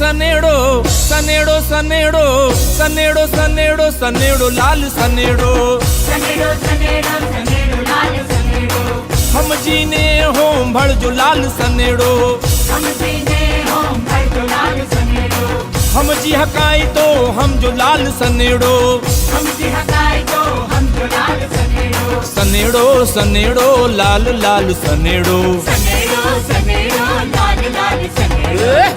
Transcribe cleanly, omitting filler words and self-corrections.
सनेड़ो सनेड़ो सनेड़ो सनेड़ो सनेड़ो सनेड़ो लाल सनेड़ो सनेड़ो सनेड़ो सनेड़ो लाल सनेड़ो हम जीने होम भड़ जो लाल सनेड़ो हम जीने होम भड़ जो लाल सनेड़ो हम जी हकाई तो हम जो लाल सनेड़ो हम जी हकाई तो हम जो लाल सनेड़ो सनेड़ो सनेड़ो लाल लाल सनेड़ो सनेड़ो सनेड़ो लाल लाल सनेड़ो